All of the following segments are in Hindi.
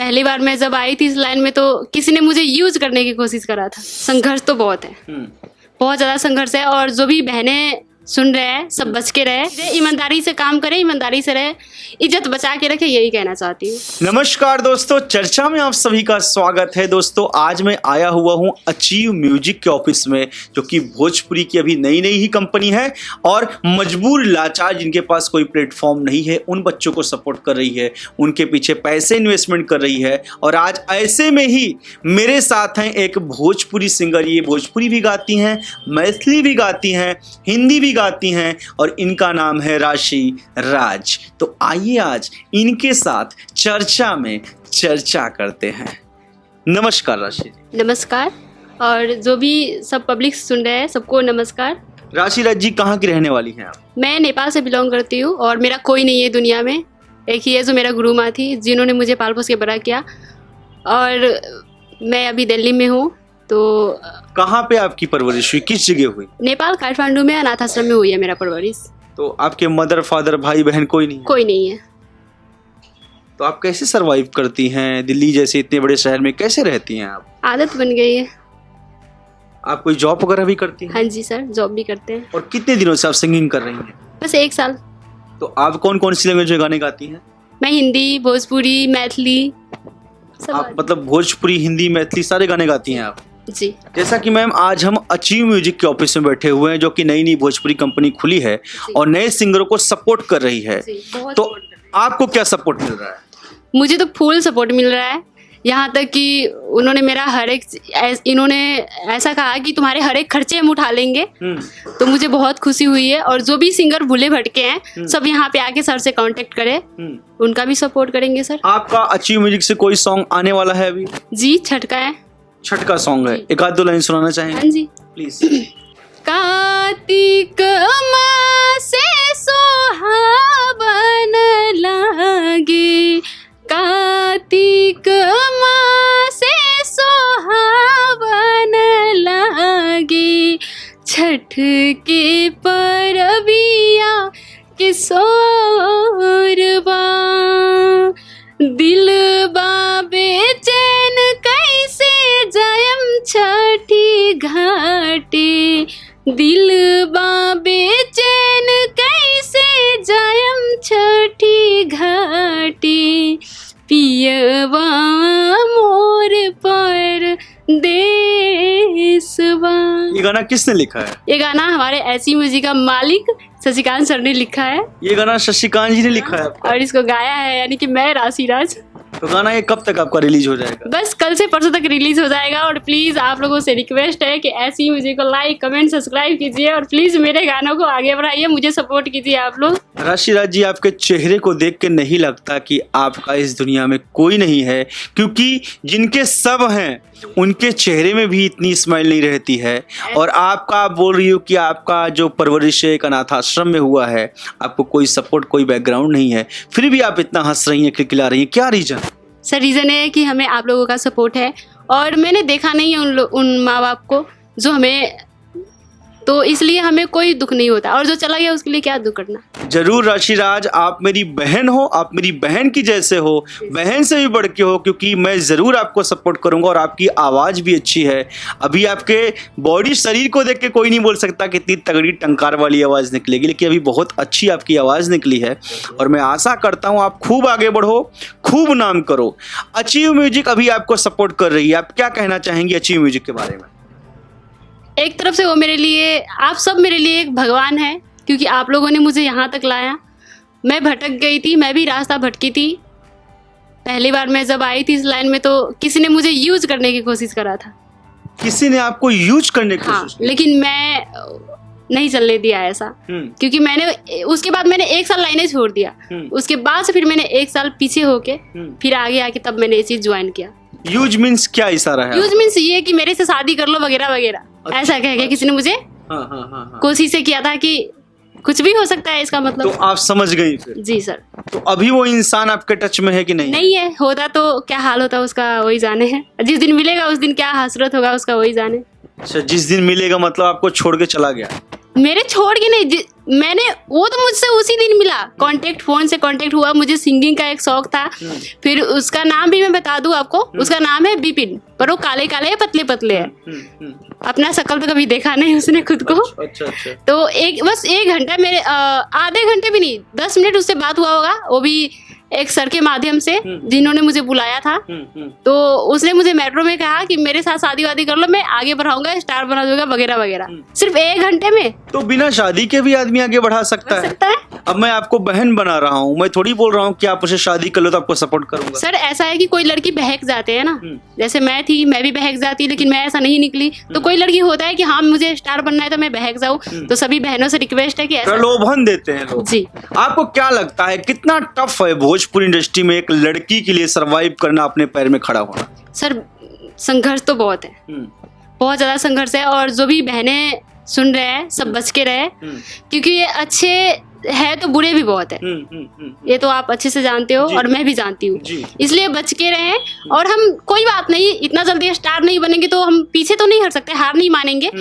पहली बार मैं जब आई थी इस लाइन में तो किसी ने मुझे यूज करने की कोशिश करा था। संघर्ष तो बहुत है, बहुत ज़्यादा संघर्ष है। और जो भी बहनें सुन रहे हैं सब बच के रहे, ईमानदारी से काम करें, ईमानदारी से रहे, इज्जत बचा के रखे, यही कहना चाहती हूँ। नमस्कार दोस्तों, चर्चा में आप सभी का स्वागत है। दोस्तों आज मैं आया हुआ हूँ अचीव म्यूजिक के ऑफिस में, जो कि भोजपुरी की अभी नई नई ही कंपनी है और मजबूर लाचार जिनके पास कोई प्लेटफॉर्म नहीं है उन बच्चों को सपोर्ट कर रही है, उनके पीछे पैसे इन्वेस्टमेंट कर रही है। और आज ऐसे में ही मेरे साथ हैं एक भोजपुरी सिंगर। ये भोजपुरी भी गाती हैं, मैथिली भी गाती हैं, हिंदी भी गाती हैं और इनका नाम है राशि राज। तो आइए आज इनके साथ चर्चा में चर्चा करते हैं। नमस्कार राशि। नमस्कार, और जो भी सब पब्लिक सुन रहे हैं सबको नमस्कार। राशि राज जी कहाँ की रहने वाली हैं आप? मैं नेपाल से बिलोंग करती हूँ और मेरा कोई नहीं है दुनिया में, एक ही है जो मेरा गुरु माँ थी जिन्होंने मुझे पाल पोस के बड़ा किया। और मैं अभी दिल्ली में हूँ। तो कहाँ पे आपकी परवरिश हुई, किस जगह हुई? नेपाल काठमांडू में अनाथ आश्रम में हुई है मेरा परवरिश। तो आपके मदर फादर भाई बहन कोई नहीं है? कोई नहीं है। तो आप कैसे सरवाइव करती हैं दिल्ली जैसे इतने बड़े शहर में, कैसे रहती हैं आप? आदत बन गई है। आप कोई जॉब वगैरह भी करती हैं? हाँ जी सर, जॉब भी करते हैं। और कितने दिनों से आप सिंगिंग कर रही हैं? बस 1 साल। तो आप कौन कौन सी लैंग्वेज में गाने गाती हैं? मैं हिंदी, भोजपुरी, मैथिली सब। आप मतलब भोजपुरी, हिंदी, मैथिली सारे गाने गाती हैं आप? जी। जैसा कि मैम आज हम अचीव म्यूजिक के ऑफिस में बैठे हुए हैं, जो कि नई नई भोजपुरी कंपनी खुली है और नए सिंगरों को सपोर्ट कर रही है। तो आपको क्या सपोर्ट मिल रहा है? मुझे तो फुल सपोर्ट मिल रहा है। यहाँ तक कि उन्होंने मेरा इन्होंने ऐसा कहा कि तुम्हारे हर एक खर्चे हम उठा लेंगे। तो मुझे बहुत खुशी हुई है। और जो भी सिंगर भूले भटके हैं सब यहाँ पे आके सर से कांटेक्ट करें, उनका भी सपोर्ट करेंगे सर। आपका अचीव म्यूजिक से कोई सॉन्ग आने वाला है अभी? जी, छठ का है। छठ का सॉन्ग है, एक आध दो लाइन सुनाना चाहेंगे? हाँ जी प्लीज। कार्तिक मासे सोहावन लागे, कार्तिक मासे सोहावन लागे, छठ के परबिया किशोरबा, दिल बाबे चैन कैसे जायम छठी घाटे, दिल बाबे चैन कैसे जायम छठी घाटे, पियवा मोर पर देशवा। ये गाना किसने लिखा है? ये गाना हमारे ऐसी म्यूजिक का मालिक शशिकांत सर ने लिखा है। ये गाना शशिकांत जी ने लिखा है और इसको गाया है यानी कि मैं, राशि राज। तो गाना ये कब तक आपका रिलीज हो जाएगा? बस कल से परसों तक रिलीज हो जाएगा। और प्लीज आप लोगों से रिक्वेस्ट है कि ऐसी म्यूजिक को लाइक, कमेंट, सब्सक्राइब कीजिए और प्लीज मेरे गानों को आगे बढ़ाइए, मुझे सपोर्ट कीजिए आप लोग। राशि राज जी, आपके चेहरे को देख के नहीं लगता कि आपका इस दुनिया में कोई नहीं है, क्योंकि जिनके सब हैं उनके चेहरे में भी इतनी स्माइल नहीं रहती है। और आपका, आप बोल रही हो कि आपका जो परवरिश एक अनाथ आश्रम में हुआ है, आपको कोई सपोर्ट, कोई बैकग्राउंड नहीं है, फिर भी आप इतना हंस रही हैं, खिलखिला रही हैं, क्या रीजन? सर रीज़न है कि हमें आप लोगों का सपोर्ट है और मैंने देखा नहीं है उन माँ बाप को जो हमें, तो इसलिए हमें कोई दुख नहीं होता। और जो चला गया उसके लिए क्या दुख करना। जरूर राशि राज, आप मेरी बहन हो, आप मेरी बहन की जैसे हो, बहन से भी बढ़ के हो, क्योंकि मैं ज़रूर आपको सपोर्ट करूंगा। और आपकी आवाज़ भी अच्छी है। अभी आपके बॉडी, शरीर को देख के कोई नहीं बोल सकता कि इतनी तगड़ी टंकार वाली आवाज़ निकलेगी, लेकिन अभी बहुत अच्छी आपकी आवाज़ निकली है। और मैं आशा करता हूँ आप खूब आगे बढ़ो, खूब नाम करो। अचीव म्यूजिक अभी आपको सपोर्ट कर रही है, आप क्या कहना चाहेंगी अचीव म्यूजिक के बारे में? एक तरफ से वो मेरे लिए, आप सब मेरे लिए एक भगवान है, क्योंकि आप लोगों ने मुझे यहाँ तक लाया। मैं भटक गई थी, मैं भी रास्ता भटकी थी। पहली बार मैं जब आई थी इस लाइन में तो किसी ने मुझे यूज करने की कोशिश करा था। किसी ने आपको यूज करने की हाँ, कोशिश की? लेकिन मैं नहीं चलने दिया ऐसा। क्योंकि मैंने उसके बाद मैंने 1 साल लाइनें छोड़ दिया। उसके बाद से फिर मैंने 1 साल पीछे होके फिर आगे आके तब मैंने ये चीज ज्वाइन किया। यूज मीन्स क्या इशारा है? यूज मीन्स ये कि मेरे से शादी कर लो वगैरह वगैरह। अच्छा, ऐसा कह के किसी ने मुझे कोशिश किया था कि कुछ भी हो सकता है इसका मतलब। तो आप समझ गई फिर? जी सर। तो अभी वो इंसान आपके टच में है कि नहीं? नहीं है, होता तो क्या हाल होता उसका वही जाने है। जिस दिन मिलेगा उस दिन क्या हसरत होगा उसका वही जाने। अच्छा, जिस दिन मिलेगा मतलब आपको छोड़ के चला गया? मेरे छोड़ के नहीं, मैंने वो तो मुझसे उसी दिन मिला, कांटेक्ट फोन से कांटेक्ट हुआ। मुझे सिंगिंग का एक शौक था। फिर उसका नाम भी मैं बता दूं आपको, उसका नाम है बिपिन, पर वो काले काले पतले पतले है। अपना शक्ल तो कभी देखा नहीं उसने खुद को। अच्छा। तो बस 1 घंटा मेरे आधे घंटे भी नहीं, 10 मिनट उससे बात हुआ होगा, वो भी एक सर के माध्यम से जिन्होंने मुझे बुलाया था। तो उसने मुझे मेट्रो में कहा कि मेरे साथ शादी वादी कर लो, मैं आगे बढ़ाऊंगा, स्टार बना दूंगा वगैरह वगैरह। सिर्फ 1 घंटे में। तो बिना शादी के भी आदमी आगे बढ़ा सकता है। अब मैं आपको बहन बना रहा हूँ, मैं थोड़ी बोल रहा हूँ कि आप उसे शादी कर लो तो आपको सपोर्ट करूंगा। सर ऐसा है कि कोई लड़की बहक जाते हैं ना, जैसे मैं थी, मैं भी बहक जाती, लेकिन मैं ऐसा नहीं निकली। तो कोई लड़की होता है कि हाँ मुझे स्टार बनना है तो मैं बहक जाऊँ। तो सभी बहनों से रिक्वेस्ट है कि प्रलोभन देते हैं लोग। जी। आपको क्या लगता है कितना टफ है भोजपुरी इंडस्ट्री में एक लड़की के लिए सरवाइव करना, अपने पैर में खड़ा होना? सर संघर्ष तो बहुत है, बहुत ज्यादा संघर्ष है। और जो भी बहनें सुन रहे हैं सब बच के रहे, क्योंकि ये अच्छे है तो बुरे भी बहुत है। ये तो आप अच्छे से जानते हो और मैं भी जानती हूँ, इसलिए बच के रहे। और हम कोई बात नहीं, इतना जल्दी स्टार नहीं बनेंगे तो हम पीछे तो नहीं हट सकते, हार नहीं मानेंगे,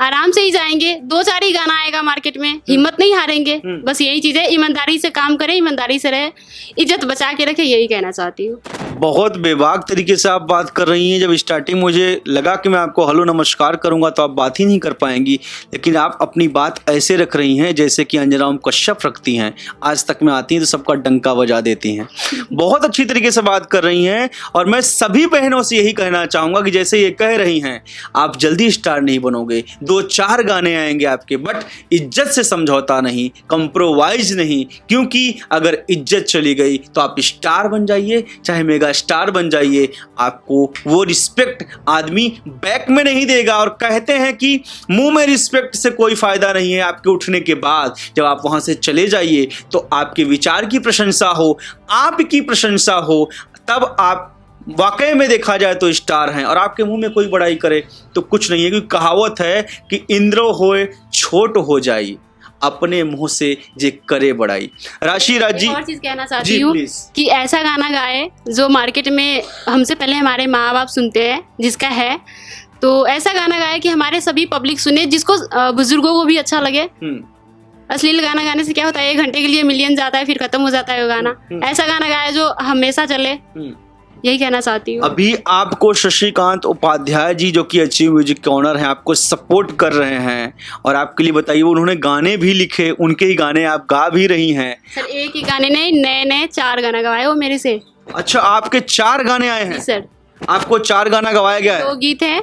आराम से ही जाएंगे। 2-4 ही गाना आएगा मार्केट में, हिम्मत नहीं हारेंगे। बस यही चीज है, ईमानदारी से काम करें, ईमानदारी से रहे, इज्जत बचा के रखे, यही कहना चाहती हूँ। बहुत बेबाक तरीके से आप बात कर रही हैं। जब स्टार्टिंग मुझे लगा कि मैं आपको हेलो नमस्कार करूंगा तो आप बात ही नहीं कर पाएंगी, लेकिन आप अपनी बात ऐसे रख रही हैं जैसे कि अंजना ओम कश्यप रखती हैं। आज तक में आती हैं तो सबका डंका बजा देती हैं। बहुत अच्छी तरीके से बात कर रही हैं। और मैं सभी बहनों से यही कहना चाहूँगा कि जैसे ये कह रही हैं, आप जल्दी स्टार नहीं बनोगे, 2-4 गाने आएंगे आपके, बट इज्जत से समझौता नहीं, कंप्रोमाइज नहीं। क्योंकि अगर इज्जत चली गई तो आप स्टार बन जाइए, चाहे मेगा स्टार बन जाइए, आपको वो रिस्पेक्ट आदमी बैक में नहीं देगा। और कहते हैं कि मुंह में रिस्पेक्ट से कोई फायदा नहीं है। आपके उठने के बाद जब आप वहां से चले जाइए तो आपके विचार की प्रशंसा हो, आपकी प्रशंसा हो, तब आप वाकई में देखा जाए तो स्टार हैं। और आपके मुंह में कोई बड़ाई करे तो कुछ नहीं है, क्योंकि कहावत है कि इंद्रो होए छोट हो जाई, अपने मुंह से जे करे बड़ाई। राशि राज जी, और चीज कहना चाहती हूँ कि ऐसा गाना गाए जो मार्केट में हमसे पहले हमारे माँ बाप सुनते हैं, जिसका है तो ऐसा गाना गाए कि हमारे सभी पब्लिक सुने, जिसको बुजुर्गों को भी अच्छा लगे। अश्लील गाना गाने से क्या होता है, 1 घंटे के लिए मिलियन जाता है, फिर खत्म हो जाता है वो गाना। ऐसा गाना गाए जो हमेशा चले, यही कहना चाहती हूँ। अभी आपको शशिकांत उपाध्याय जी, जो कि अचीव म्यूजिक के ऑनर हैं, आपको सपोर्ट कर रहे हैं। और आपके लिए बताइए, उन्होंने गाने भी लिखे, उनके ही गाने आप गा भी रही हैं। सर एक ही गाने नहीं, नए 4 गाना गवाए वो मेरे से। अच्छा, आपके 4 गाने आए हैं? सर आपको 4 गाना गवाया गया है? 2 गीत है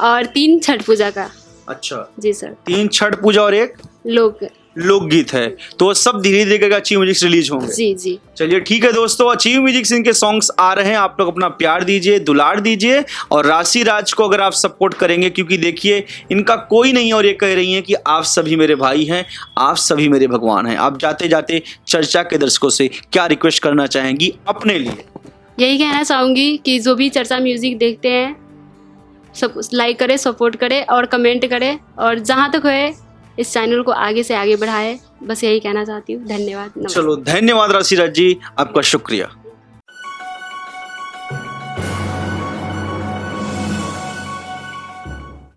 और 3 छठ पूजा का। अच्छा जी सर। 3 छठ पूजा और 1 लोकगीत है। तो सब धीरे धीरे करके अचीव म्यूजिक रिलीज होंगे। जी जी। चलिए ठीक है दोस्तों, अचीव म्यूजिक इनके सॉन्ग्स आ रहे हैं, आप लोग अपना प्यार दीजिए, दुलार दीजिए। और राशि राज को अगर आप सपोर्ट करेंगे, क्योंकि देखिए इनका कोई नहीं, और ये कह रही हैं कि आप सभी मेरे भाई हैं, आप सभी मेरे भगवान हैं। आप जाते जाते चर्चा के दर्शकों से क्या रिक्वेस्ट करना चाहेंगी अपने लिए? यही कहना चाहूंगी कि जो भी चर्चा म्यूजिक देखते हैं सब लाइक करे, सपोर्ट करे और कमेंट करे, और जहाँ तक है इस चैनल को आगे से आगे बढ़ाए। बस यही कहना चाहती हूँ। धन्यवाद। चलो धन्यवाद राशि राज जी, आपका शुक्रिया।